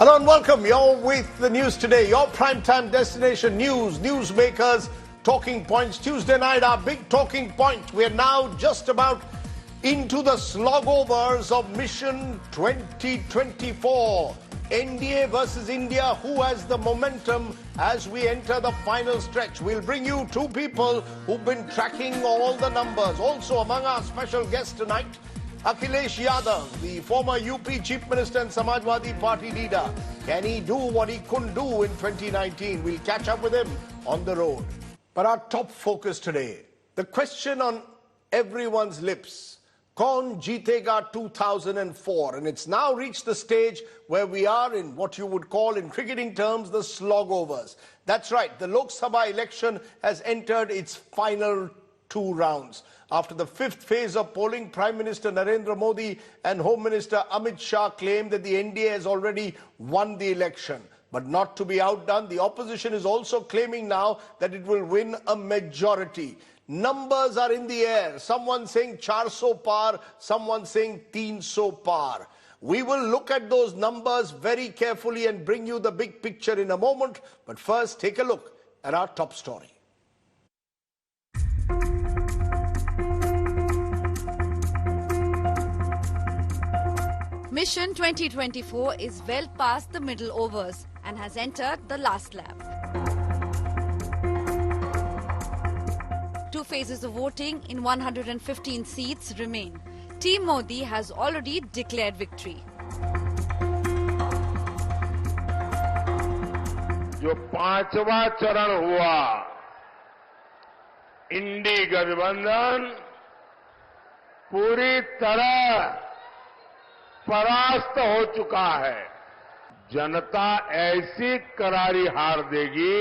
Hello and welcome. You're with the News Today, your primetime destination news, newsmakers, talking points. Tuesday night, our big talking point. We're now just about into the slogovers of Mission 2024. NDA versus India, who has the momentum as we enter the final stretch? We'll bring you two people who've been tracking all the numbers. Also among our special guests tonight, Akhilesh Yadav, the former UP Chief Minister and Samajwadi Party leader. Can he do what he couldn't do in 2019? We'll catch up with him on the road. But our top focus today, the question on everyone's lips, Kaun Jeetega 2004? And it's now reached the stage where we are in what you would call in cricketing terms the slogovers. That's right, the Lok Sabha election has entered its final two rounds. After the fifth phase of polling, Prime Minister Narendra Modi and Home Minister Amit Shah claimed that the NDA has already won the election. But not to be outdone, the opposition is also claiming now that it will win a majority. Numbers are in the air. Someone saying 400 par, someone saying 300 par. We will look at those numbers very carefully and bring you the big picture in a moment. But first, take a look at our top story. Mission 2024 is well past the middle overs and has entered the last lap. Two phases of voting in 115 seats remain. Team Modi has already declared victory. जो पांचवा चरण हुआ, इंडी गठबंधन पूरी तरह परास्त हो चुका है। जनता ऐसी करारी हार देगी,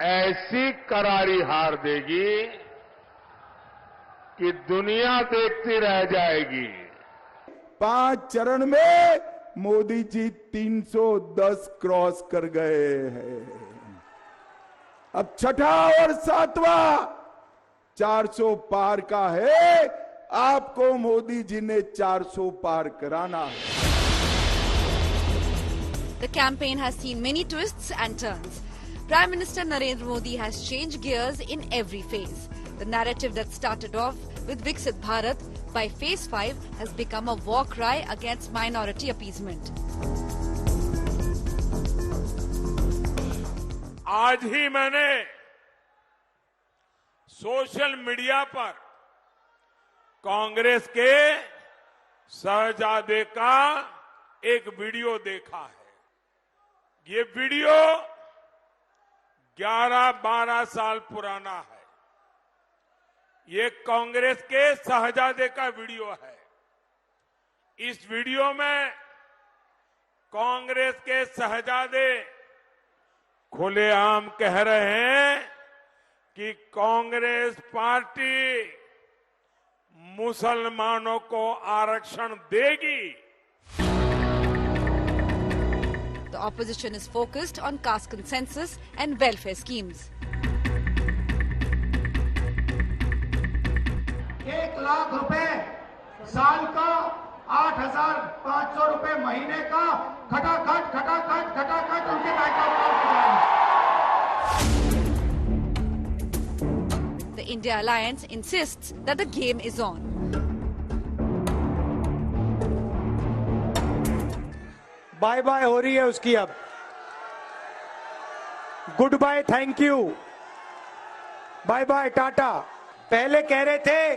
ऐसी करारी हार देगी कि दुनिया देखती रह जाएगी। 5 चरण में मोदी जी 310 क्रॉस कर गए हैं। अब छठा और सातवां 400 पार का है। आपको मोदी जी ने 400 पार कराना है। The campaign has seen many twists and turns. Prime Minister Narendra Modi has changed gears in every phase. The narrative that started off with Viksit Bharat by phase 5 has become a war cry against minority appeasement. आज ही मैंने social media पर कांग्रेस के शहजादे का एक video देखा है। ये वीडियो 11-12 साल पुराना है। ये कांग्रेस के शहजादे का वीडियो है। इस वीडियो में कांग्रेस के शहजादे खुलेआम कह रहे हैं कि कांग्रेस पार्टी मुसलमानों को आरक्षण देगी। The opposition is focused on caste consensus and welfare schemes. 1 lakh रुपए साल का, 8,500 रुपए महीने का, खटाखट उनके बैंक अकाउंट में जाएंगे। The India Alliance insists that the game is on. Bye bye हो रही है उसकी अब। Good bye, thank you, bye bye tata. पहले कह रहे थे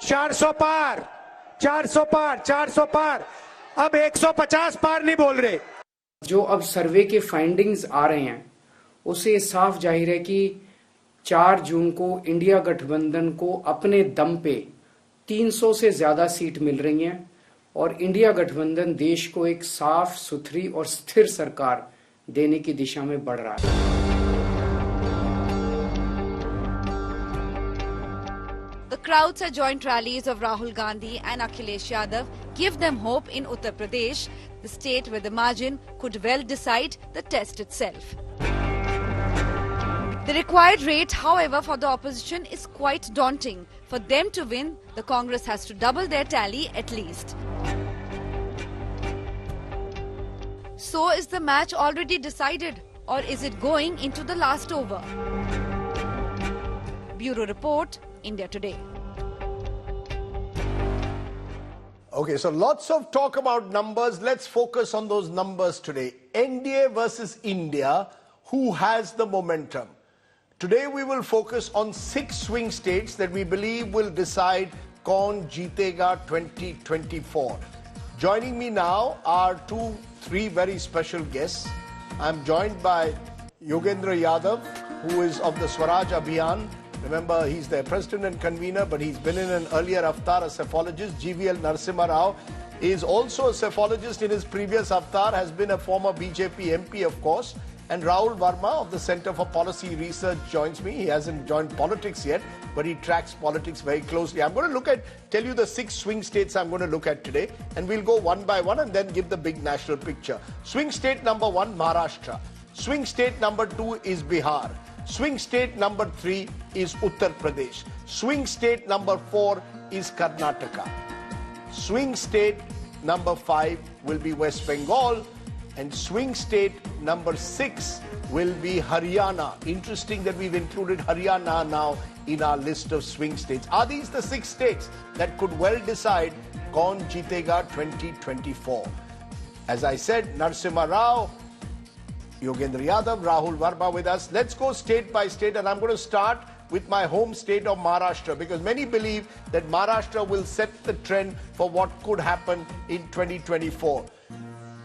400 पार, 400 पार, 400 पार, अब 150 पार नहीं बोल रहे। जो अब सर्वे के फाइंडिंग्स आ रहे हैं उससे साफ जाहिर है कि 4 जून को इंडिया गठबंधन को अपने दम पे 300 से ज्यादा सीट मिल रही हैं और इंडिया गठबंधन देश को एक साफ सुथरी और स्थिर सरकार देने की दिशा में बढ़ रहा है। The crowds at joint rallies of Rahul Gandhi and Akhilesh Yadav give them hope in Uttar Pradesh, the state where the margin could well decide the test itself. The required rate, however, for the opposition is quite daunting. For them to win, the Congress has to double their tally at least. So is the match already decided, or is it going into the last over? Bureau Report, India Today. Okay, so lots of talk about numbers. Let's focus on those numbers today. NDA versus India, who has the momentum? Today we will focus on 6 swing states that we believe will decide Kaun Jeetega 2024. Joining me now are 3 very special guests. I'm joined by Yogendra Yadav, who is of the Swaraj Abhiyan. Remember, he's their president and convener, but he's been in an earlier avatar, a cephalogist. GVL Narasimha Rao is also a cephalogist in his previous avatar, has been a former BJP MP, of course. And Rahul Verma of the Center for Policy Research joins me. He hasn't joined politics yet, but he tracks politics very closely. I'm going to tell you the 6 swing states I'm going to look at today, and we'll go one by one and then give the big national picture. Swing state number 1, Maharashtra. Swing state number 2 is Bihar. Swing state number 3 is Uttar Pradesh. Swing state number 4 is Karnataka. Swing state number 5 will be West Bengal. And swing state number 6 will be Haryana. Interesting that we've included Haryana now in our list of swing states. Are these the 6 states that could well decide Kaun Jeetega 2024? As I said, Narasimha Rao, Yogendra Yadav, Rahul Verma with us. Let's go state by state, and I'm going to start with my home state of Maharashtra, because many believe that Maharashtra will set the trend for what could happen in 2024.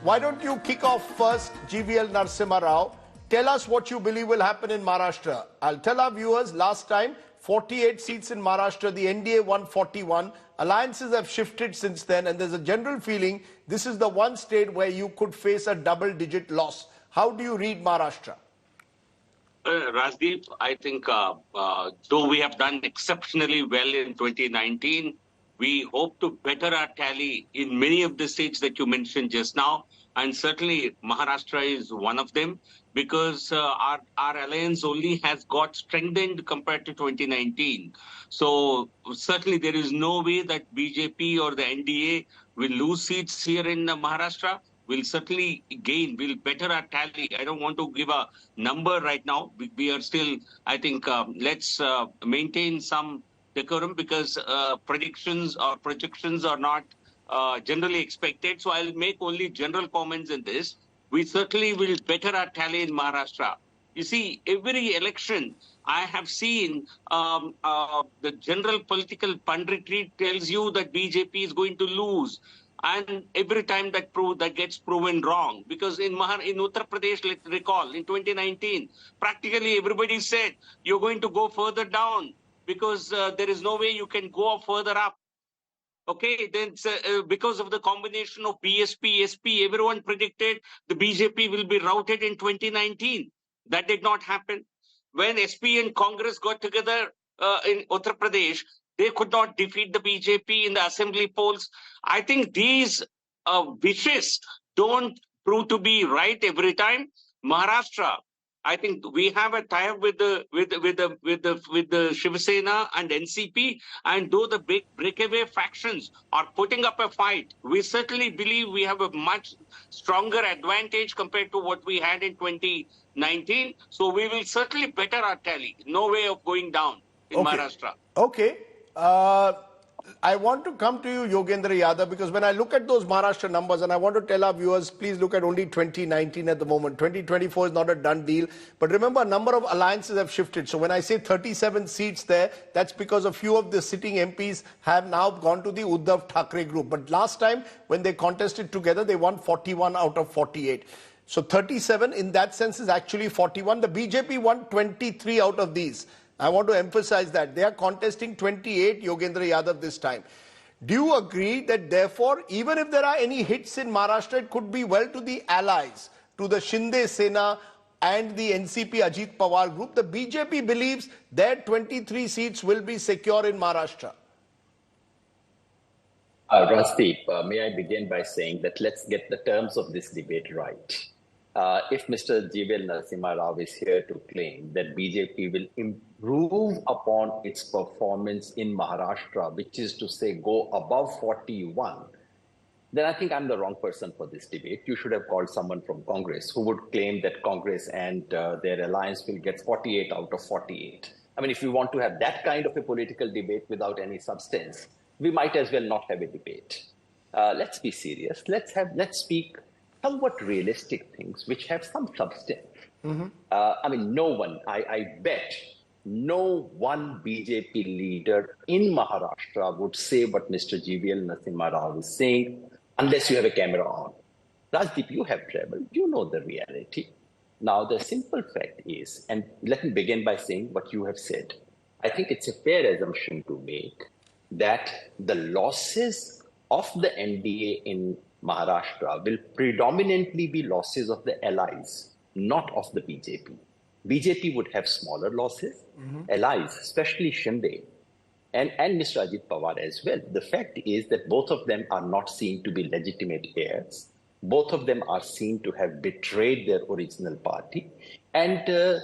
Why don't you kick off first, GVL Narasimha Rao? Tell us what you believe will happen in Maharashtra. I'll tell our viewers, last time, 48 seats in Maharashtra, the NDA won 41. Alliances have shifted since then, and there's a general feeling this is the one state where you could face a double-digit loss. How do you read Maharashtra? Rajdeep, I think though we have done exceptionally well in 2019, we hope to better our tally in many of the states that you mentioned just now. And certainly Maharashtra is one of them, because our alliance only has got strengthened compared to 2019. So certainly there is no way that BJP or the NDA will lose seats here in Maharashtra. We'll certainly gain, we'll better our tally. I don't want to give a number right now. We are still, I think, let's maintain some decorum, because predictions or projections are not generally expected. So I'll make only general comments in this. We certainly will better our tally in Maharashtra. You see, every election I have seen the general political punditry tells you that BJP is going to lose. And every time that gets proven wrong, because in Uttar Pradesh, let's recall, in 2019, practically everybody said you're going to go further down, because there is no way you can go further up. Okay, then because of the combination of BSP, SP, everyone predicted the BJP will be routed in 2019. That did not happen. When SP and Congress got together in Uttar Pradesh, they could not defeat the BJP in the assembly polls. I think these wishes don't prove to be right every time. Maharashtra, I think we have a tie-up with the Shiv Sena and NCP, and though the big breakaway factions are putting up a fight, we certainly believe we have a much stronger advantage compared to what we had in 2019. So we will certainly better our tally. No way of going down in Maharashtra. Okay. I want to come to you, Yogendra Yadav, because when I look at those Maharashtra numbers, and I want to tell our viewers, please look at only 2019 at the moment. 2024 is not a done deal. But remember, a number of alliances have shifted. So when I say 37 seats there, that's because a few of the sitting MPs have now gone to the Uddhav Thackeray group. But last time, when they contested together, they won 41 out of 48. So 37 in that sense is actually 41. The BJP won 23 out of these. I want to emphasize that. They are contesting 28, Yogendra Yadav, this time. Do you agree that therefore, even if there are any hits in Maharashtra, it could be well to the allies, to the Shinde Sena and the NCP Ajit Pawar group? The BJP believes their 23 seats will be secure in Maharashtra. Rajdeep, may I begin by saying that let's get the terms of this debate right. If Mr. GVL Narasimha Rao is here to claim that BJP will improve upon its performance in Maharashtra, which is to say go above 41, then I think I'm the wrong person for this debate. You should have called someone from Congress who would claim that Congress and their alliance will get 48 out of 48. I mean, if we want to have that kind of a political debate without any substance, we might as well not have a debate. Let's be serious. Let's speak somewhat realistic things which have some substance. I mean, no one, I bet, no one BJP leader in Maharashtra would say what Mr. GVL Narasimha Rao is saying unless you have a camera on. Rajdeep, you have traveled. You know the reality. Now, the simple fact is, and let me begin by saying what you have said. I think it's a fair assumption to make that the losses of the NDA in Maharashtra will predominantly be losses of the allies, not of the BJP. BJP would have smaller losses. Allies, especially Shinde and Mr. Ajit Pawar as well. The fact is that both of them are not seen to be legitimate heirs. Both of them are seen to have betrayed their original party. And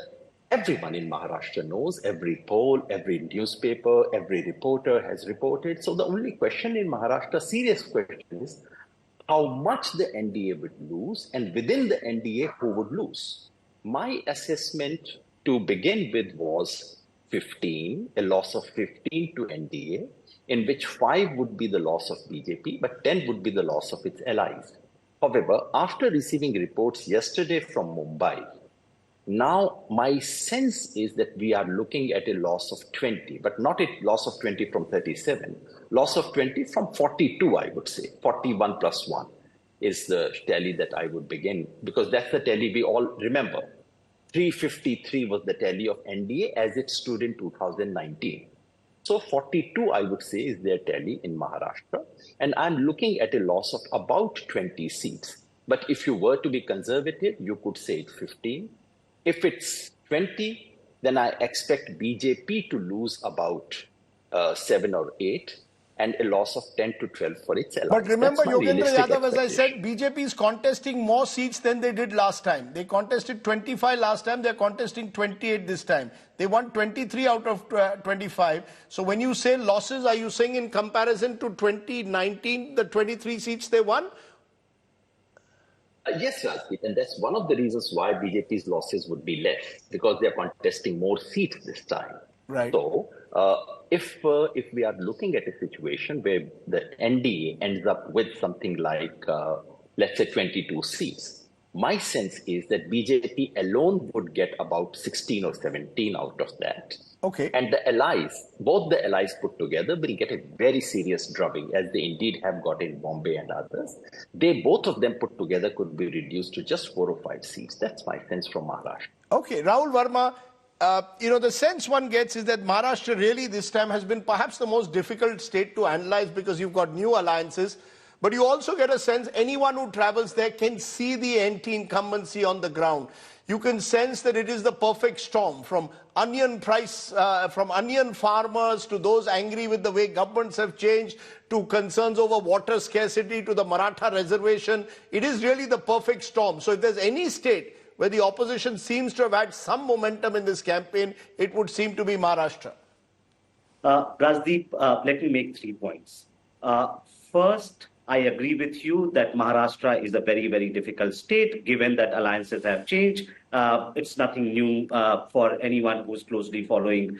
everyone in Maharashtra knows, every poll, every newspaper, every reporter has reported. So the only question in Maharashtra, serious question, is how much the NDA would lose, and within the NDA, who would lose. My assessment to begin with was 15, a loss of 15 to NDA, in which 5 would be the loss of BJP, but 10 would be the loss of its allies. However, after receiving reports yesterday from Mumbai, now my sense is that we are looking at a loss of 20, but not a loss of 20 from 37, loss of 20 from 42, I would say. 41 plus 1 is the tally that I would begin, because that's the tally we all remember. 353 was the tally of NDA as it stood in 2019. So 42, I would say, is their tally in Maharashtra. And I'm looking at a loss of about 20 seats. But if you were to be conservative, you could say it's 15. If it's 20, then I expect BJP to lose about 7 or 8. And a loss of 10 to 12 for its allies. But remember, Yogendra Yadav, as I said, BJP is contesting more seats than they did last time. They contested 25 last time. They're contesting 28 this time. They won 23 out of 25. So when you say losses, are you saying in comparison to 2019, the 23 seats they won? Yes, Rajdeep, and that's one of the reasons why BJP's losses would be less, because they're contesting more seats this time. Right. So, if we are looking at a situation where the NDA ends up with something like, let's say, 22 seats, my sense is that BJP alone would get about 16 or 17 out of that. Okay. And the allies, both the allies put together, will get a very serious drubbing, as they indeed have got in Bombay and others. Both of them put together could be reduced to just 4 or 5 seats. That's my sense from Maharashtra. Okay, Rahul Verma. The sense one gets is that Maharashtra really this time has been perhaps the most difficult state to analyze because you've got new alliances. But you also get a sense anyone who travels there can see the anti-incumbency on the ground. You can sense that it is the perfect storm, from onion farmers to those angry with the way governments have changed, to concerns over water scarcity, to the Maratha reservation. It is really the perfect storm. So if there's any state where the opposition seems to have had some momentum in this campaign, it would seem to be Maharashtra. Rajdeep, let me make 3 points. First, I agree with you that Maharashtra is a very, very difficult state, given that alliances have changed. It's nothing new for anyone who's closely following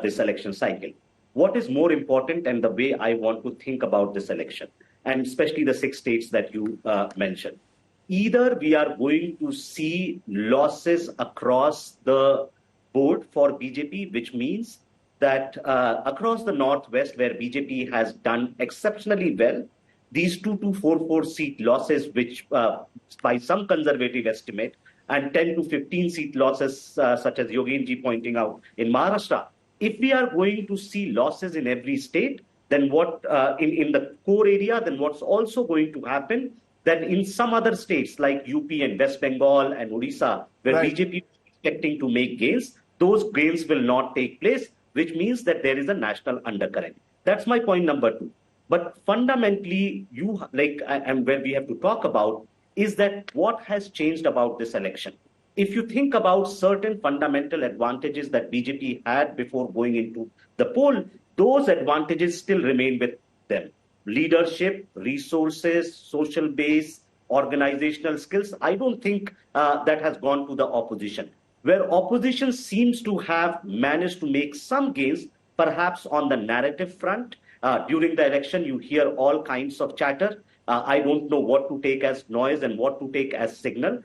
this election cycle. What is more important, and the way I want to think about this election, and especially the 6 states that you mentioned, either we are going to see losses across the board for BJP, which means that across the Northwest, where BJP has done exceptionally well, these 2 to 4 seat losses, which by some conservative estimate, and 10 to 15 seat losses, such as Yogenji pointing out in Maharashtra, if we are going to see losses in every state, then what in the core area, then what's also going to happen, that in some other states like UP and West Bengal and Odisha, where BJP is expecting to make gains, those gains will not take place, which means that there is a national undercurrent. That's my point number 2. But fundamentally, and where we have to talk about is that what has changed about this election. If you think about certain fundamental advantages that BJP had before going into the poll, those advantages still remain with them. leadership, resources, social base, organizational skills, I don't think that has gone to the opposition. Where opposition seems to have managed to make some gains, perhaps on the narrative front. During the election, you hear all kinds of chatter. I don't know what to take as noise and what to take as signal.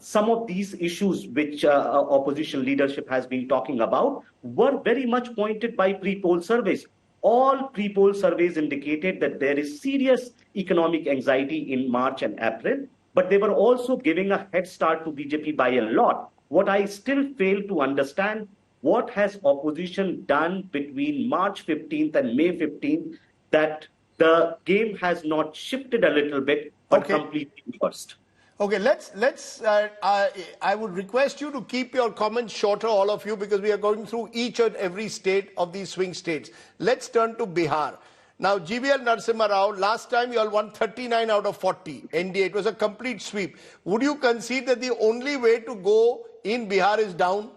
Some of these issues which opposition leadership has been talking about were very much pointed by pre-poll surveys. All pre-poll surveys indicated that there is serious economic anxiety in March and April, but they were also giving a head start to BJP by a lot. What I still fail to understand, what has opposition done between March 15th and May 15th that the game has not shifted a little bit, but completely reversed? Okay, I would request you to keep your comments shorter, all of you, because we are going through each and every state of these swing states. Let's turn to Bihar. Now, GVL Narasimha Rao, last time you all won 39 out of 40 NDA. It was a complete sweep. Would you concede that the only way to go in Bihar is down?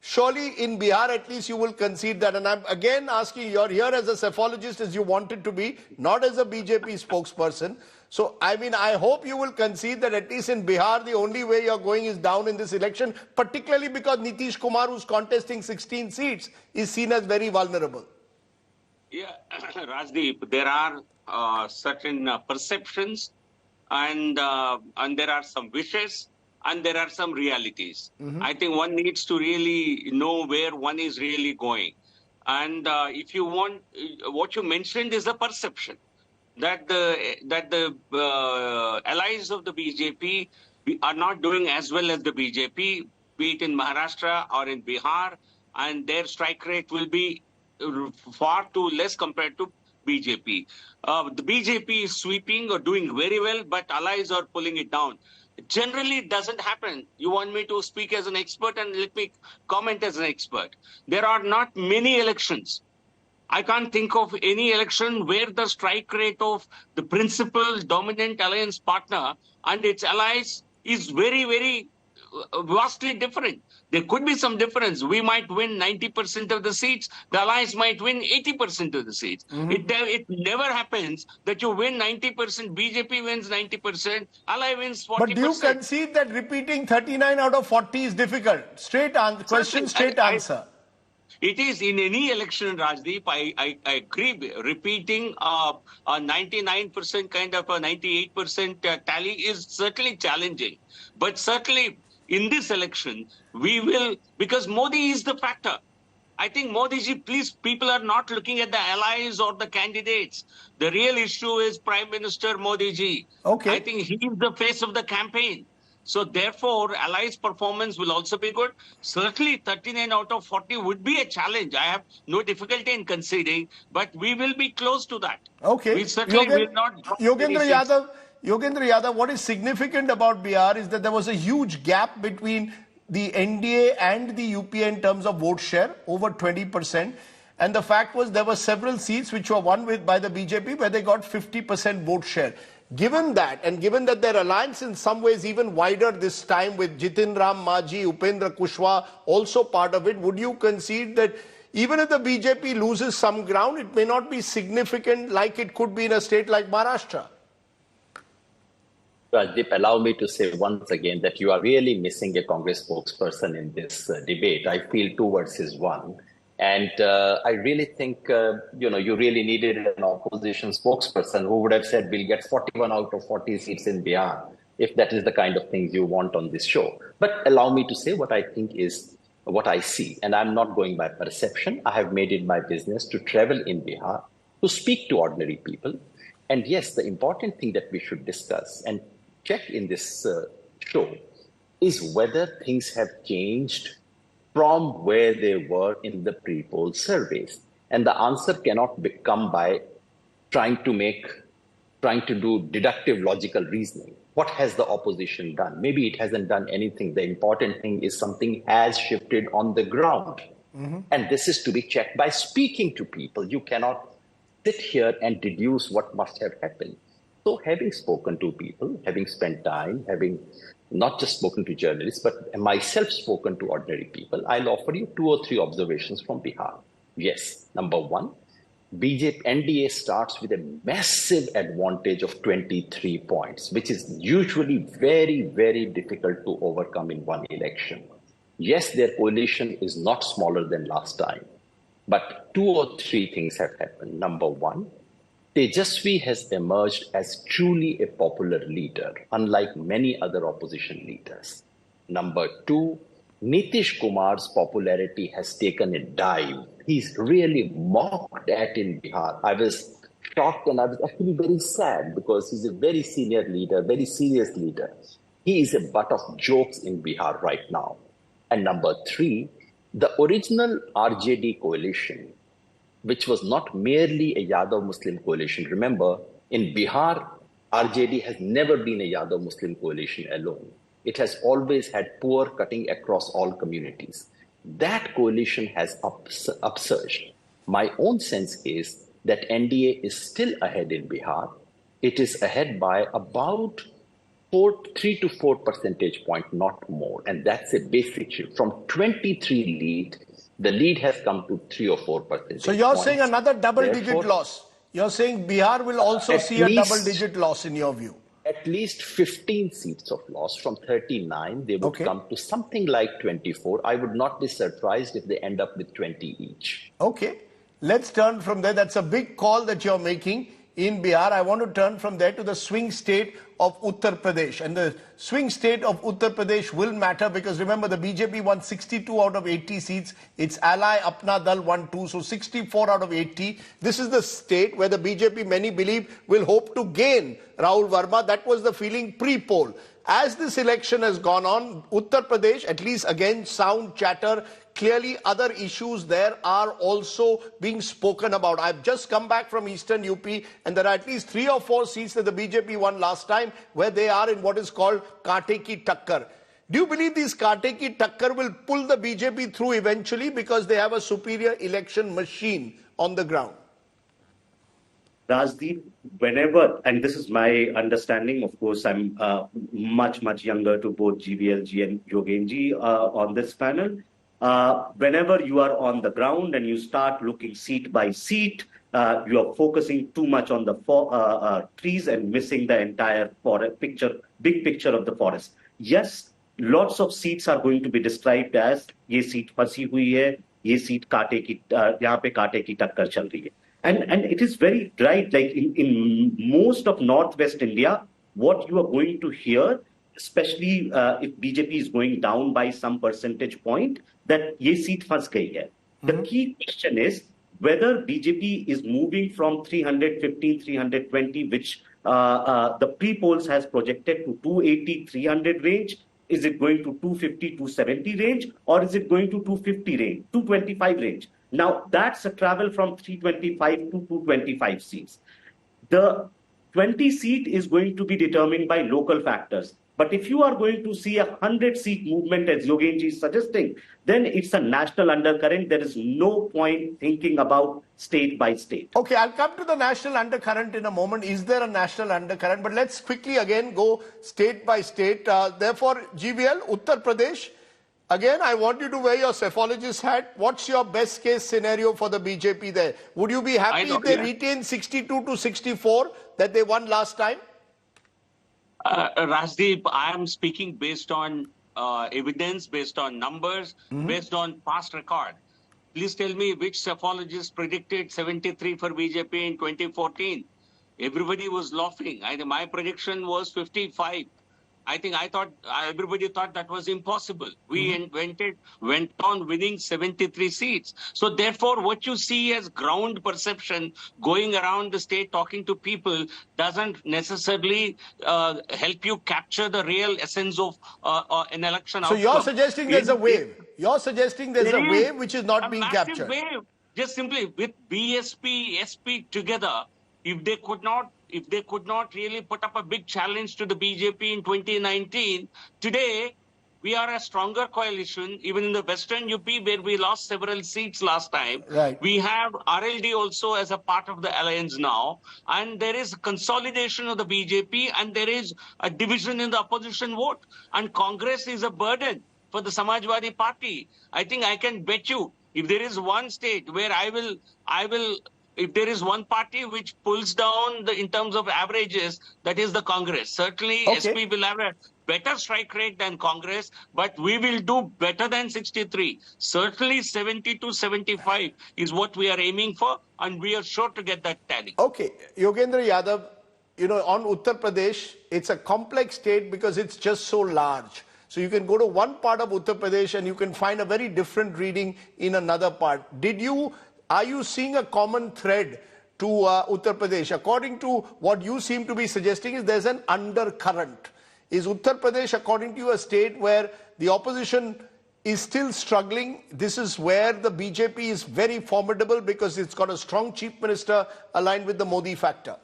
Surely in Bihar, at least you will concede that. And I'm again asking, you're here as a cephalogist as you wanted to be, not as a BJP spokesperson. So, I mean, I hope you will concede that at least in Bihar, the only way you're going is down in this election, particularly because Nitish Kumar, who's contesting 16 seats, is seen as very vulnerable. Yeah, Rajdeep, there are certain perceptions and there are some wishes and there are some realities. I think one needs to really know where one is really going. And if you want, what you mentioned is a perception that the allies of the BJP are not doing as well as the BJP, be it in Maharashtra or in Bihar, and their strike rate will be far too less compared to BJP. The BJP is sweeping or doing very well, but allies are pulling it down. Generally, it doesn't happen. You want me to speak as an expert, and let me comment as an expert. There are not many elections. I can't think of any election where the strike rate of the principal dominant alliance partner and its allies is very, very vastly different. There could be some difference. We might win 90% of the seats. The alliance might win 80% of the seats. It never happens that you win 90%, BJP wins 90%, ally wins 40%. But do you concede that repeating 39 out of 40 is difficult? Straight question, straight answer. It is in any election, Rajdeep. I agree. Repeating a 99% kind of a 98% tally is certainly challenging. But certainly in this election, we will, because Modi is the factor. I think Modi ji, please, people are not looking at the allies or the candidates. The real issue is Prime Minister Modi ji. Okay. I think he is the face of the campaign. So therefore, allies' performance will also be good. Certainly, 39 out of 40 would be a challenge. I have no difficulty in conceding, but we will be close to that. Okay. We certainly will not drop Yogendra Yadav, what is significant about Bihar is that there was a huge gap between the NDA and the UPA in terms of vote share, over 20%. And the fact was there were several seats which were won by the BJP where they got 50% vote share. Given that, and given that their alliance in some ways even wider this time with Jitin Ram Majhi, Upendra Kushwaha also part of it, would you concede that even if the BJP loses some ground, it may not be significant like it could be in a state like Maharashtra? Rajdeep, allow me to say once again that you are really missing a Congress spokesperson in this debate. I feel 2 versus 1. And I really think, you really needed an opposition spokesperson who would have said, we'll get 41 out of 40 seats in Bihar, if that is the kind of things you want on this show. But allow me to say what I think is what I see. And I'm not going by perception. I have made it my business to travel in Bihar, to speak to ordinary people. And yes, the important thing that we should discuss and check in this show is whether things have changed from where they were in the pre-poll surveys. And the answer cannot come by trying to do deductive logical reasoning. What has the opposition done? Maybe it hasn't done anything. The important thing is something has shifted on the ground. And this is to be checked by speaking to people. You cannot sit here and deduce what must have happened. So having spoken to people, having spent time, having not just spoken to journalists, but myself spoken to ordinary people, I'll offer you 2 or 3 observations from Bihar. Yes, number one, BJP NDA starts with a massive advantage of 23 points, which is usually very, very difficult to overcome in one election. Yes, their coalition is not smaller than last time, but 2 or 3 things have happened. Number one, Tejasvi has emerged as truly a popular leader, unlike many other opposition leaders. Number two, Nitish Kumar's popularity has taken a dive. He's really mocked at in Bihar. I was shocked and I was actually very sad because he's a very senior leader, very serious leader. He is a butt of jokes in Bihar right now. And number three, the original RJD coalition, which was not merely a Yadav Muslim coalition. Remember, in Bihar, RJD has never been a Yadav Muslim coalition alone. It has always had poor cutting across all communities. That coalition has upsurged. My own sense is that NDA is still ahead in Bihar. It is ahead by about 3 to 4 percentage points, not more. And that's a basic shift. From 23 lead, the lead has come to 3 or 4 percentage. So you're points. saying another double-digit loss. You're saying Bihar will also see a double-digit loss in your view. At least 15 seats of loss. From 39, they would come to something like 24. I would not be surprised if they end up with 20 each. Okay. Let's turn from there. That's a big call that you're making in Bihar. I want to turn from there to the swing state of Uttar Pradesh. And the swing state of Uttar Pradesh will matter because remember the BJP won 62 out of 80 seats. Its ally Apna Dal won 2, so 64 out of 80. This is the state where the BJP, many believe, will hope to gain Rahul Verma. That was the feeling pre-poll. As this election has gone on, Uttar Pradesh, at least again, sound chatter, clearly other issues there are also being spoken about. I've just come back from Eastern UP and there are at least 3 or 4 seats that the BJP won last time where they are in what is called Kaate ki Takkar. Do you believe these Kaate ki Takkar will pull the BJP through eventually because they have a superior election machine on the ground? Rajdeep, whenever, and this is my understanding, of course, I'm much younger to both GVLG and Yogenji on this panel. Whenever you are on the ground and you start looking seat by seat, you are focusing too much on the trees and missing the entire big picture of the forest. Yes, lots of seats are going to be described as ये seat फंसी हुई है, ये seat यहाँ पे कांटे की टक्कर चल रही है. And it is very right, like in most of Northwest India, what you are going to hear, especially if BJP is going down by some percentage point, that ye seat fans gayi hai. The key question is whether BJP is moving from 315, 320, which the pre-polls has projected to 280, 300 range. Is it going to 250, 270 range, or is it going to 250 range, 225 range? Now, that's a travel from 325 to 225 seats. The 20 seat is going to be determined by local factors. But if you are going to see a 100-seat movement, as Yogenji is suggesting, then it's a national undercurrent. There is no point thinking about state by state. Okay, I'll come to the national undercurrent in a moment. Is there a national undercurrent? But let's quickly again go state by state. Therefore, GVL, Uttar Pradesh, again, I want you to wear your cephalogist hat. What's your best case scenario for the BJP there? Would you be happy if they retain 62 to 64 that they won last time? Rajdeep, I am speaking based on evidence, based on numbers, based on past record. Please tell me which cephalogist predicted 73 for BJP in 2014. Everybody was laughing. My prediction was 55. Everybody thought that was impossible. We went on winning 73 seats. So therefore, what you see as ground perception going around the state, talking to people, doesn't necessarily help you capture the real essence of an election outcome. So you're suggesting there's a wave. You're suggesting there's a wave which is not being captured. Wave. Just simply with BSP, SP together, if they could not really put up a big challenge to the BJP in 2019, today we are a stronger coalition, even in the Western UP where we lost several seats last time. Right. We have RLD also as a part of the alliance now, and there is consolidation of the BJP and there is a division in the opposition vote. And Congress is a burden for the Samajwadi Party. I think I can bet you, if there is one state where I will If there is one party which pulls down in terms of averages, that is the Congress. Certainly, SP will have a better strike rate than Congress, but we will do better than 63. Certainly, 70 to 75 is what we are aiming for, and we are sure to get that tally. Okay, Yogendra Yadav, on Uttar Pradesh, it's a complex state because it's just so large. So you can go to one part of Uttar Pradesh and you can find a very different reading in another part. Are you seeing a common thread to Uttar Pradesh? According to what you seem to be suggesting, is there's an undercurrent. Is Uttar Pradesh, according to you, a state where the opposition is still struggling? This is where the BJP is very formidable because it's got a strong chief minister aligned with the Modi factor.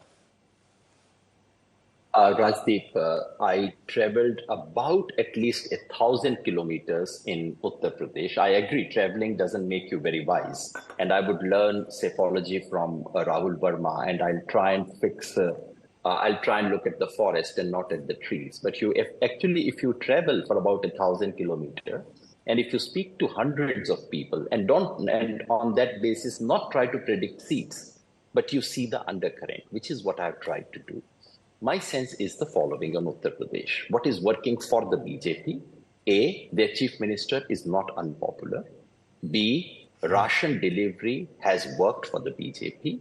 Rajdeep, I traveled about at least 1,000 kilometers in Uttar Pradesh. I agree, traveling doesn't make you very wise. And I would learn psephology from Rahul Verma, and I'll try and look at the forest and not at the trees. But if you travel for about 1,000 kilometers, and if you speak to hundreds of people and on that basis not try to predict seats, but you see the undercurrent, which is what I've tried to do. My sense is the following on Uttar Pradesh. What is working for the BJP? A, their chief minister is not unpopular. B, ration delivery has worked for the BJP.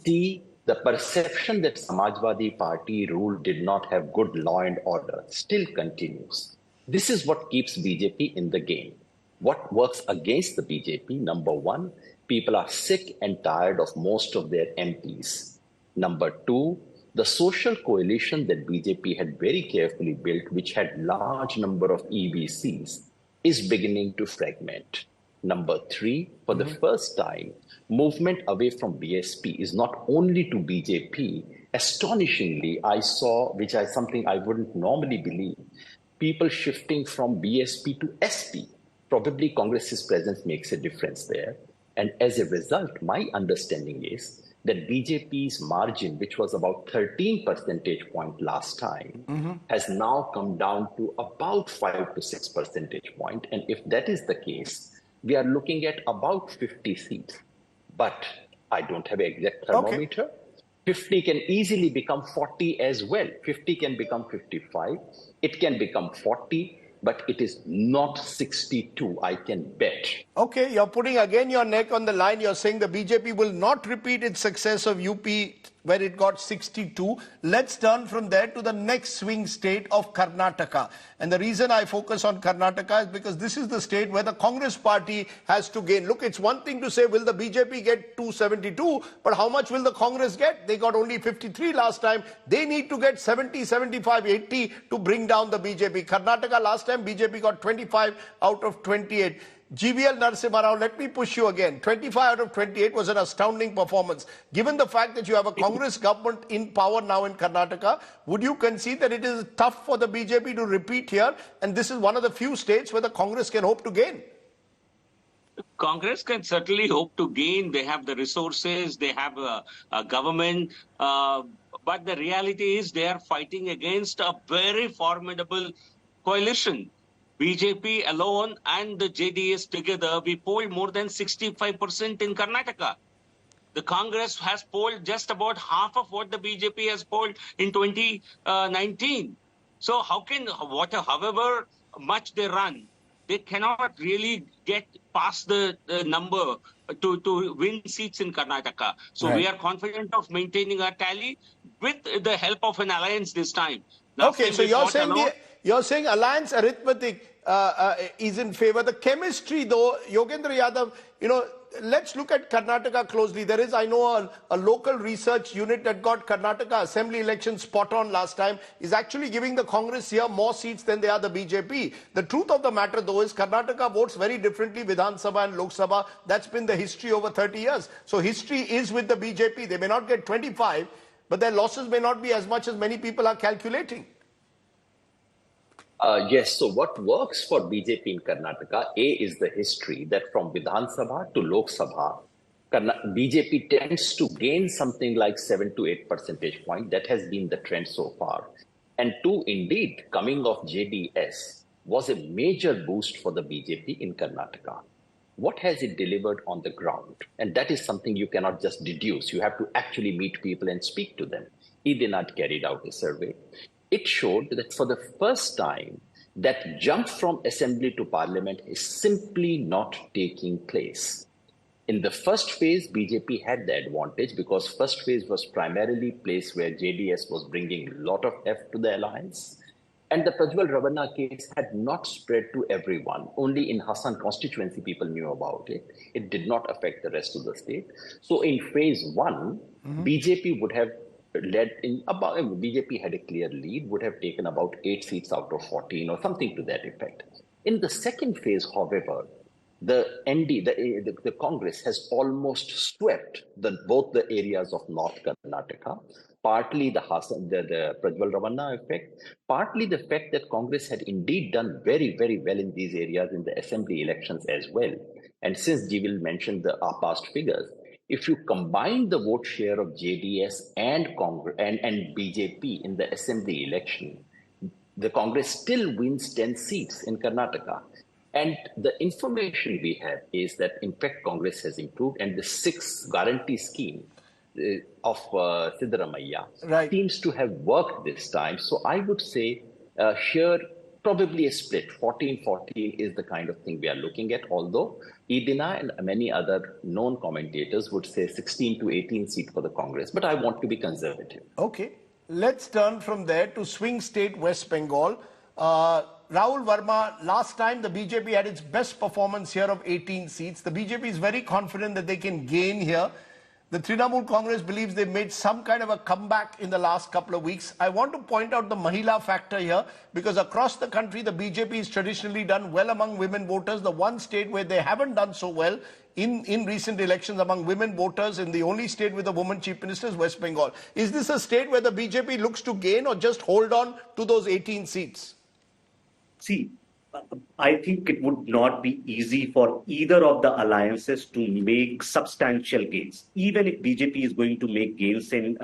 C, the perception that Samajwadi Party rule did not have good law and order still continues. This is what keeps BJP in the game. What works against the BJP? Number one, people are sick and tired of most of their MPs. Number two, the social coalition that BJP had very carefully built, which had large number of EBCs, is beginning to fragment. Number three, for the first time, movement away from BSP is not only to BJP. Astonishingly, I saw, something I wouldn't normally believe, people shifting from BSP to SP. Probably Congress's presence makes a difference there. And as a result, my understanding is that BJP's margin, which was about 13 percentage point last time, has now come down to about 5 to 6 percentage point. And if that is the case, we are looking at about 50 seats. But I don't have an exact thermometer. 50 can easily become 40 as well. 50 can become 55. It can become 40. But it is not 62, I can bet. Okay, you're putting again your neck on the line. You're saying the BJP will not repeat its success of UP where it got 62. Let's turn from there to the next swing state of Karnataka. And the reason I focus on Karnataka is because this is the state where the Congress party has to gain. Look, it's one thing to say, will the BJP get 272? But how much will the Congress get? They got only 53 last time. They need to get 70, 75, 80 to bring down the BJP. Karnataka last time, BJP got 25 out of 28. GVL Narasimha Rao, let me push you again. 25 out of 28 was an astounding performance. Given the fact that you have a Congress government in power now in Karnataka, would you concede that it is tough for the BJP to repeat here? And this is one of the few states where the Congress can hope to gain. Congress can certainly hope to gain. They have the resources, they have a government. But the reality is they are fighting against a very formidable coalition. BJP alone and the JDS together, we polled more than 65% in Karnataka. The Congress has polled just about half of what the BJP has polled in 2019. So however much they run, they cannot really get past the number to win seats in Karnataka. So we are confident of maintaining our tally with the help of an alliance this time. Okay, so you're saying alliance arithmetic is in favor. The chemistry, though, Yogendra Yadav, let's look at Karnataka closely. There is, I know, a local research unit that got Karnataka assembly election spot on last time, is actually giving the Congress here more seats than they are the BJP. The truth of the matter, though, is Karnataka votes very differently, Vidhan Sabha and Lok Sabha. That's been the history over 30 years. So history is with the BJP. They may not get 25, but their losses may not be as much as many people are calculating. Yes, so what works for BJP in Karnataka, A, is the history that from Vidhan Sabha to Lok Sabha, BJP tends to gain something like 7 to 8 percentage point. That has been the trend so far. And two, indeed, coming of JDS was a major boost for the BJP in Karnataka. what has it delivered on the ground? And that is something you cannot just deduce. You have to actually meet people and speak to them. He did not carry out a survey. It showed that for the first time, that jump from assembly to parliament is simply not taking place. In the first phase, BJP had the advantage because first phase was primarily place where JDS was bringing a lot of heft to the alliance. And the Prajwal Ravanna case had not spread to everyone. Only in Hassan constituency people knew about it. It did not affect the rest of the state. So in phase one, BJP would have led in about, BJP had a clear lead, would have taken about 8 seats out of 14 or something to that effect. In the second phase, however, the the Congress has almost swept both the areas of North Karnataka, partly the Prajwal Ravanna effect, partly the fact that Congress had indeed done very, very well in these areas in the assembly elections as well. And since Jivil mentioned the past figures, if you combine the vote share of JDS and Congress and BJP in the assembly election, the Congress still wins 10 seats in Karnataka. And the information we have is that, in fact, Congress has improved, and the 6th guarantee scheme of Siddaramaiah seems to have worked this time. So I would say here, probably a split. 14-14 is the kind of thing we are looking at, although Edina and many other known commentators would say 16 to 18 seats for the Congress. But I want to be conservative. Okay. Let's turn from there to swing state West Bengal. Rahul Verma, last time the BJP had its best performance here of 18 seats. The BJP is very confident that they can gain here. The Trinamool Congress believes they've made some kind of a comeback in the last couple of weeks. I want to point out the Mahila factor here because across the country, the BJP has traditionally done well among women voters. The one state where they haven't done so well in recent elections among women voters, in the only state with a woman chief minister, is West Bengal. Is this a state where the BJP looks to gain or just hold on to those 18 seats? See, I think it would not be easy for either of the alliances to make substantial gains. Even if BJP is going to make gains in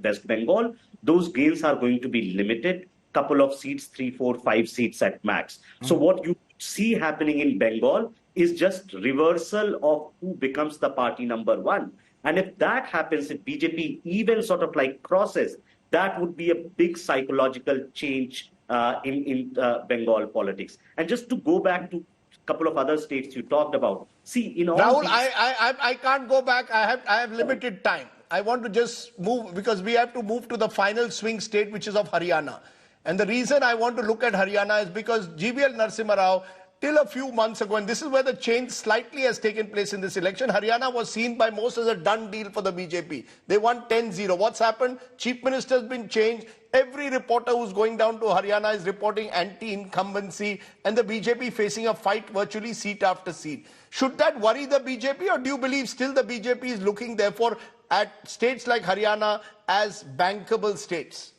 West Bengal, those gains are going to be limited, couple of seats, 3, 4, 5 seats at max. So what you see happening in Bengal is just reversal of who becomes the party number one. And if that happens, if BJP even sort of like crosses, that would be a big psychological change in Bengal politics. And just to go back to a couple of other states you talked about. See, in all Rahul, these... I can't go back. I have limited time. I want to just move because we have to move to the final swing state, which is of Haryana. And the reason I want to look at Haryana is because GVL Narasimha Rao, till a few months ago, and this is where the change slightly has taken place in this election, Haryana was seen by most as a done deal for the BJP. They won 10-0. What's happened? Chief Minister has been changed. Every reporter who's going down to Haryana is reporting anti-incumbency, and the BJP facing a fight virtually seat after seat. Should that worry the BJP, or do you believe still the BJP is looking therefore at states like Haryana as bankable states?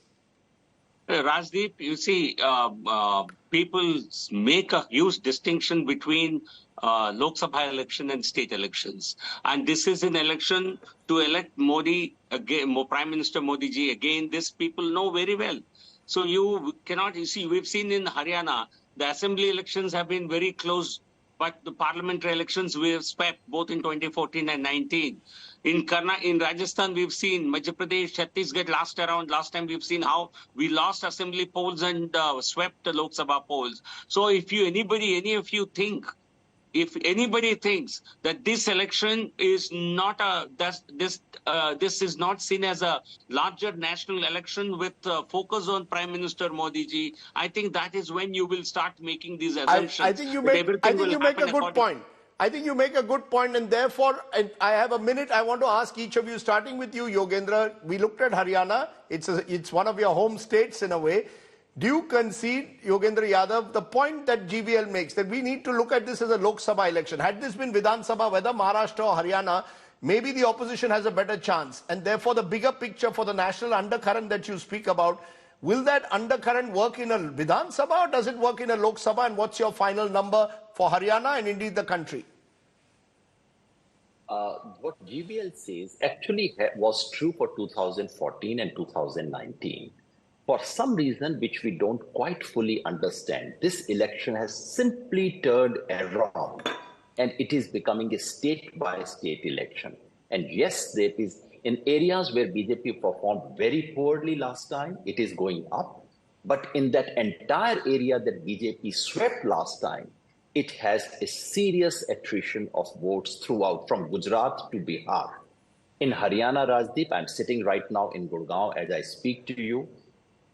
Rajdeep, you see, people make a huge distinction between Lok Sabha election and state elections. And this is an election to elect Modi again, Prime Minister Modi ji again. This people know very well. So you cannot, you see, we've seen in Haryana, the assembly elections have been very close, but the parliamentary elections we have swept both in 2014 and 19. In Rajasthan, we've seen Madhya Pradesh, Chhattisgarh last time we've seen how we lost assembly polls and swept the Lok Sabha polls. So if any of you think, if anybody thinks that this election is not this is not seen as a larger national election with focus on Prime Minister Modi ji, I think that is when you will start making these assumptions. I think you make a good point. I think you make a good point, and therefore, and I have a minute, I want to ask each of you, starting with you, Yogendra. We looked at Haryana. It's one of your home states in a way. Do you concede, Yogendra Yadav, the point that GVL makes, that we need to look at this as a Lok Sabha election? Had this been Vidhan Sabha, whether Maharashtra or Haryana, maybe the opposition has a better chance. And therefore, the bigger picture for the national undercurrent that you speak about, will that undercurrent work in a Vidhan Sabha or does it work in a Lok Sabha? And what's your final number for Haryana and indeed the country? What GVL says actually was true for 2014 and 2019. For some reason which we don't quite fully understand, this election has simply turned around and it is becoming a state-by-state election. And yes, there is in areas where BJP performed very poorly last time, it is going up. But in that entire area that BJP swept last time, it has a serious attrition of votes throughout, from Gujarat to Bihar. In Haryana, Rajdeep, I'm sitting right now in Gurgaon as I speak to you.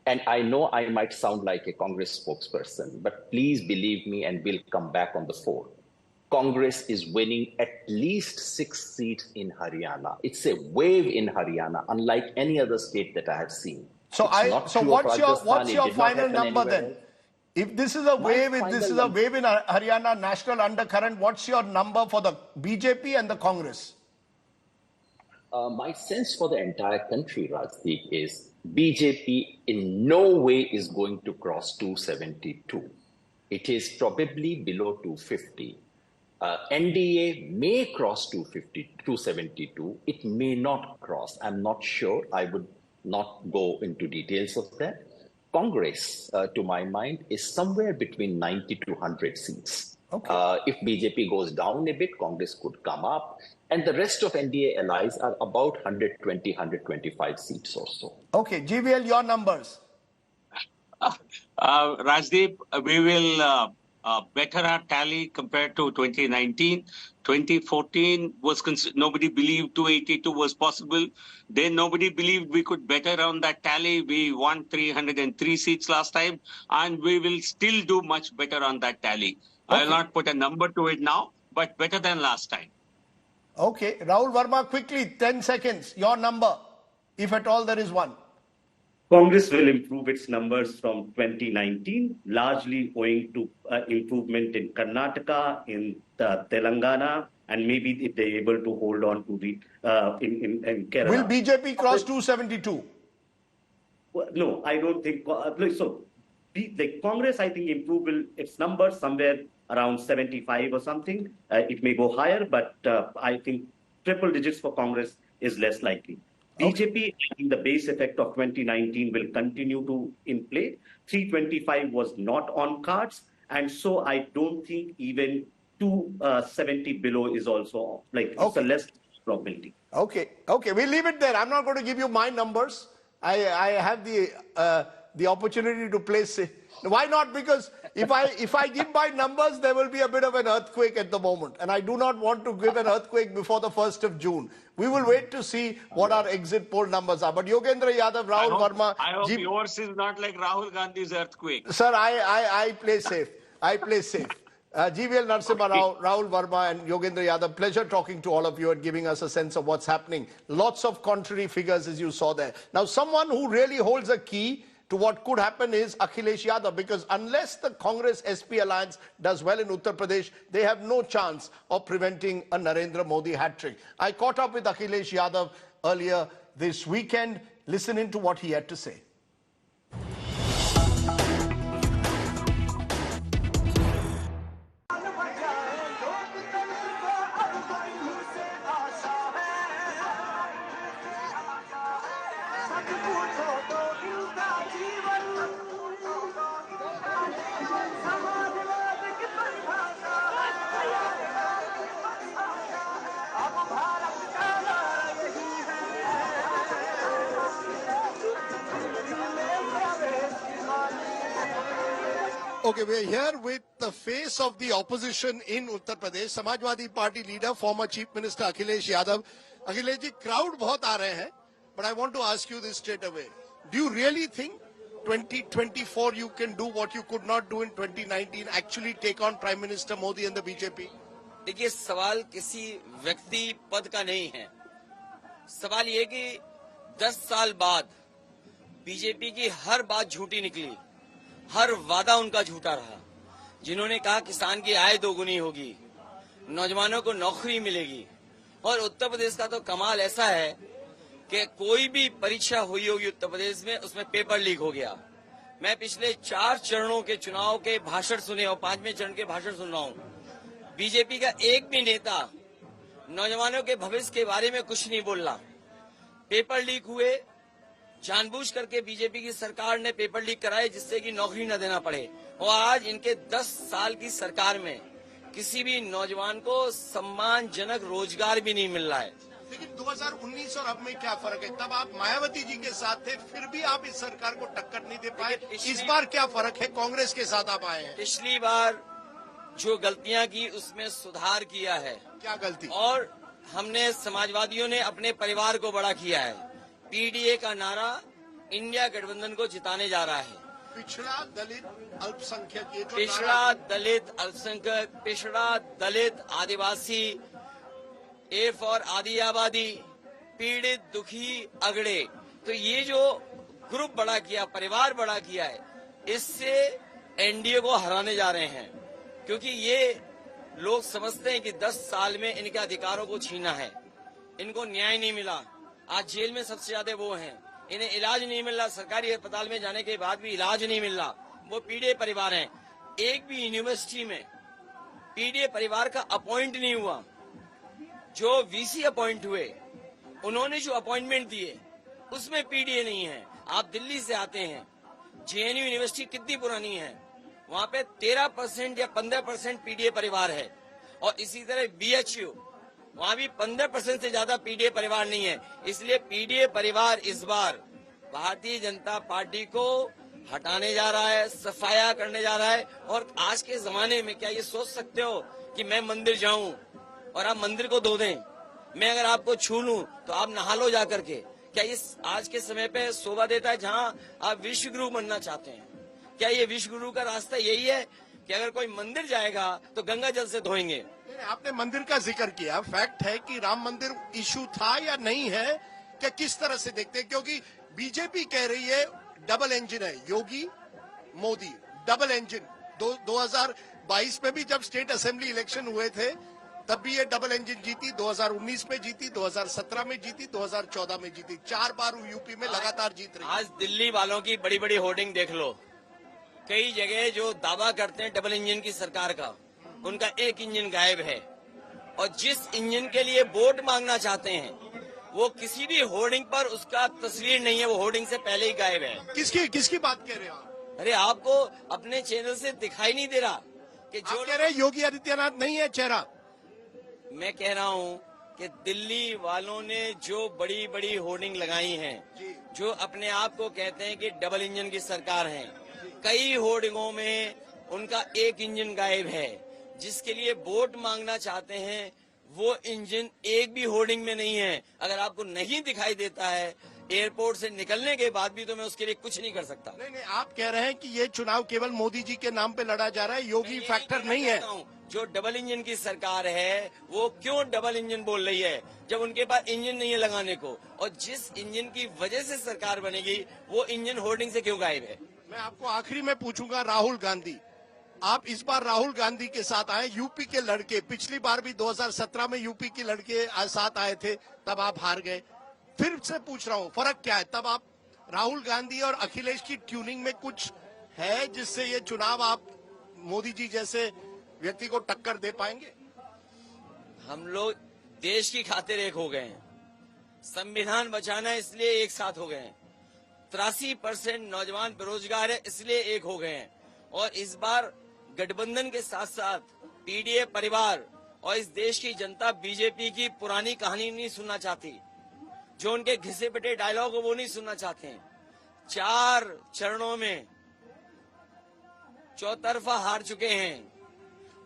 And I know I might sound like a Congress spokesperson, but please believe me, and we'll come back on the fore. Congress is winning at least 6 seats in Haryana. It's a wave in Haryana, unlike any other state that I have seen. So, what's your final number then? If this is a wave, in Haryana national undercurrent, what's your number for the BJP and the Congress? My sense for the entire country, Rajdeep, is BJP in no way is going to cross 272. It is probably below 250. NDA may cross 272. It may not cross. I'm not sure. I would not go into details of that. Congress, to my mind, is somewhere between 90 to 100 seats. Okay. If BJP goes down a bit, Congress could come up. And the rest of NDA allies are about 120, 125 seats or so. Okay, GVL, your numbers. Rajdeep, we will better our tally compared to 2019. 2014 was nobody believed 282 was possible. Then nobody believed we could better on that tally. We won 303 seats last time, and we will still do much better on that tally. Okay. I will not put a number to it now, but better than last time. Okay, Rahul Verma, quickly, 10 seconds, your number, if at all there is one. Congress will improve its numbers from 2019, largely owing to improvement in Karnataka, in Telangana, and maybe if they're able to hold on to the in Kerala. Will BJP cross 272? Well, no, I don't think so. The Congress, I think, improve its numbers somewhere around 75 or something. It may go higher, but I think triple digits for Congress is less likely. BJP, I think the base effect of 2019 will continue to in play. 325 was not on cards, and so I don't think even 270 below is also it's a less probability. Okay, we'll leave it there. I'm not going to give you my numbers. I have the opportunity to place it. Why not? Because if I give my numbers, there will be a bit of an earthquake at the moment. And I do not want to give an earthquake before the 1st of June. We will wait to see what our exit poll numbers are. But Yogendra Yadav, Rahul Verma... I hope yours is not like Rahul Gandhi's earthquake. Sir, I play safe. GVL Narasimha Rao, Rahul Verma and Yogendra Yadav, pleasure talking to all of you and giving us a sense of what's happening. Lots of contrary figures as you saw there. Now, someone who really holds a key to what could happen is Akhilesh Yadav, because unless the Congress-SP alliance does well in Uttar Pradesh, they have no chance of preventing a Narendra Modi hat-trick. I caught up with Akhilesh Yadav earlier this weekend. Listen in to what he had to say. Okay, we're here with the face of the opposition in Uttar Pradesh, Samajwadi Party leader, former Chief Minister Akhilesh Yadav. Akhilesh ji, crowd bahut aa rahe hain, but I want to ask you this straight away. Do you really think 2024 you can do what you could not do in 2019, actually take on Prime Minister Modi and the BJP? देखिए, सवाल किसी व्यक्ति पद का नहीं है. सवाल ये कि 10 साल बाद बीजेपी की हर बात झूठी निकली, हर वादा उनका झूठा रहा. जिन्होंने कहा किसान की आय दोगुनी होगी, नौजवानों को नौकरी मिलेगी, और उत्तर प्रदेश का तो कमाल ऐसा है कि कोई भी परीक्षा हुई होगी उत्तर प्रदेश में, उसमें पेपर लीक हो गया. मैं पिछले 4 चरणों के चुनाव के भाषण सुने और 5वें चरण के भाषण सुन रहा हूं. बीजेपी का एक भी नेता नौजवानों के भविष्य के बारे में कुछ नहीं बोल रहा. पेपर लीक हुए, जानबूझ करके बीजेपी की सरकार ने पेपर लीक कराए जिससे कि नौकरी न देना पड़े. और आज इनके 10 साल की सरकार में किसी भी नौजवान को सम्मानजनक रोजगार भी नहीं मिल रहा है। लेकिन 2019 और अब में क्या फर्क है? तब आप मायावती जी के साथ थे, फिर भी आप इस सरकार को टक्कर नहीं दे पाए। इस बार क्या फर्क है? कांग्रेस के साथ आप आए हैं। पिछली बार जो गलतियां की उसमें सुधार किया है। क्या गलती? और हमने समाजवादियों ने अपने परिवार को बड़ा किया है। पीडीए का नारा इंडिया गठबंधन को जिताने जा रहा है। पिछड़ा दलित अल्पसंख्यक, ये जो पिछड़ा दलित अल्पसंख्यक, पिछड़ा दलित आदिवासी, ए फॉर आदि आबादी, पीड़ित दुखी अगड़े, तो ये जो ग्रुप बड़ा किया, परिवार बड़ा किया है, इससे एनडीए को हराने जा रहे हैं। क्योंकि ये लोग समझते हैं कि 10 साल में इनके अधिकारों को छीना है, इनको न्याय नहीं मिला। आज जेल में सबसे ज्यादा वो हैं, इन्हें इलाज नहीं मिल रहा, सरकारी अस्पताल में जाने के बाद भी इलाज नहीं मिल रहा। वो पीडीए परिवार हैं। एक भी यूनिवर्सिटी में पीडीए परिवार का अपॉइंट नहीं हुआ। जो वीसी अपॉइंट हुए, उन्होंने जो अपॉइंटमेंट दिए उसमें पीडीए नहीं है। आप दिल्ली से आते हैं, जेएनयू यूनिवर्सिटी कितनी पुरानी है, वहाँ पे 13% या 15% पीडीए परिवार है। और इसी तरह बीएचयू, वहाँ भी 15% से ज्यादा पीडीए परिवार नहीं है। इसलिए पीडीए परिवार इस बार भारतीय जनता पार्टी को हटाने जा रहा है, सफाया करने जा रहा है। और आज के जमाने में क्या ये सोच सकते हो कि मैं मंदिर जाऊं और आप मंदिर को धो दें? मैं अगर आपको छू लूं तो आप नहा लो जा करके? क्या इस आज के समय पे शोभा देता है जहां आप विश्व गुरु बनना चाहते हैं? क्या ये विश्व गुरु का रास्ता यही है कि अगर कोई मंदिर जाएगा तो गंगा जल से धोएंगे? आपने मंदिर का जिक्र किया, फैक्ट है कि राम मंदिर इशू था या नहीं है, क्या किस तरह से देखते हैं? क्योंकि बीजेपी कह रही है डबल इंजन है, योगी मोदी डबल इंजन। 2022 में भी जब स्टेट असेंबली इलेक्शन हुए थे तब भी ये डबल इंजन जीती, 2019 में जीती, 2017 में जीती, 2014 में जीती, 4 बार यूपी में लगातार जीत रही। आज दिल्ली वालों की बड़ी बड़ी होर्डिंग देख लो, कई जगह जो दावा करते हैं डबल इंजन की सरकार का, उनका एक इंजन गायब है। और जिस इंजन के लिए वोट मांगना चाहते हैं वो किसी भी होर्डिंग पर उसका तस्वीर नहीं है, वो होर्डिंग से पहले ही गायब है। किसकी बात कह रहे हो आप? अरे आपको अपने चैनल से दिखाई नहीं दे रहा कि जो कह रहे योगी आदित्यनाथ नहीं है चेहरा? मैं कह रहा हूँ कि दिल्ली वालों ने जो बड़ी बड़ी होर्डिंग लगाई हैं, जो अपने आप को कहते हैं कि डबल इंजन की सरकार है, कई होर्डिंगों में उनका एक इंजन गायब है। जिसके लिए वोट मांगना चाहते हैं वो इंजन एक भी होर्डिंग में नहीं है। अगर आपको नहीं दिखाई देता है एयरपोर्ट से निकलने के बाद भी, तो मैं उसके लिए कुछ नहीं कर सकता। नहीं, आप कह रहे हैं कि ये चुनाव केवल मोदी जी के नाम पे लड़ा जा रहा है, योगी फैक्टर नहीं है। जो डबल इंजन की सरकार है वो क्यों डबल इंजन बोल रही है जब उनके पास इंजन नहीं है लगाने को? और जिस इंजन की वजह से सरकार बनेगी वो इंजन होर्डिंग से क्यों गायब है? मैं आपको आखिरी में पूछूंगा, राहुल गांधी, आप इस बार राहुल गांधी के साथ आए, यूपी के लड़के, पिछली बार भी 2017 में यूपी के लड़के साथ आए थे, तब आप हार गए। फिर से पूछ रहा हूँ, फर्क क्या है? तब आप राहुल गांधी और अखिलेश की ट्यूनिंग में कुछ है जिससे ये चुनाव आप मोदी जी जैसे व्यक्ति को टक्कर दे पाएंगे? हम लोग देश की खातिर एक हो गए हैं, संविधान बचाना है इसलिए एक साथ हो गए हैं, 83% नौजवान बेरोजगार है इसलिए एक हो गए हैं। और इस बार गठबंधन के साथ साथ पीडीए परिवार और इस देश की जनता बीजेपी की पुरानी कहानी नहीं सुनना चाहती, जो उनके घिसे पिटे डायलॉग वो नहीं सुनना चाहते हैं। 4 चरणों में चौतरफा हार चुके हैं।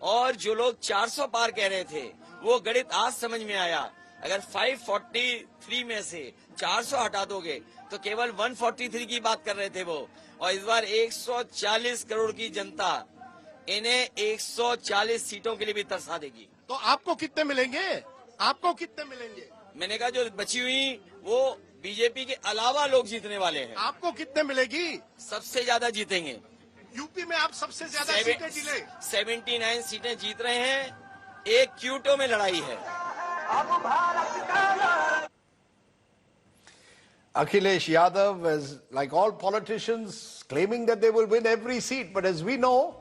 और जो लोग 400 पार कह रहे थे वो गणित आज समझ में आया। अगर 543 में से 400 हटा दोगे तो केवल 143 की बात कर रहे थे वो। और इस बार 140 करोड़ की जनता इन्हें 140 सीटों के लिए भी तरसा देगी। तो आपको कितने मिलेंगे? आपको कितने मिलेंगे? मैंने कहा जो बची हुई वो बीजेपी के अलावा लोग जीतने वाले हैं। आपको कितने मिलेगी? सबसे ज्यादा जीतेंगे। यूपी में आप सबसे ज्यादा सीटें जीते, 79 सीटें जीत रहे हैं। एक क्यूटो में लड़ाई है। Akhilesh Yadav is, like all politicians, claiming that they will win every seat. But as we know,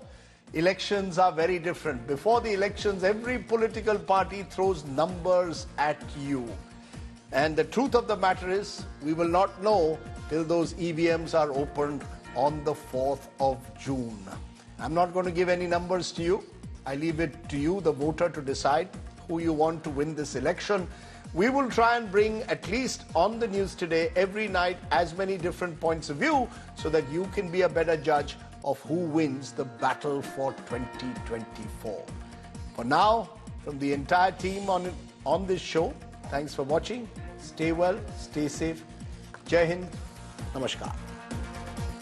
elections are very different. Before the elections, every political party throws numbers at you. And the truth of the matter is, we will not know till those EVMs are opened on the 4th of June. I'm not going to give any numbers to you. I leave it to you, the voter, to decide who you want to win this election. We will try and bring, at least on the News Today, every night as many different points of view so that you can be a better judge of who wins the battle for 2024. For now, from the entire team on this show, thanks for watching. Stay well, stay safe. Jai Hind. Namaskar.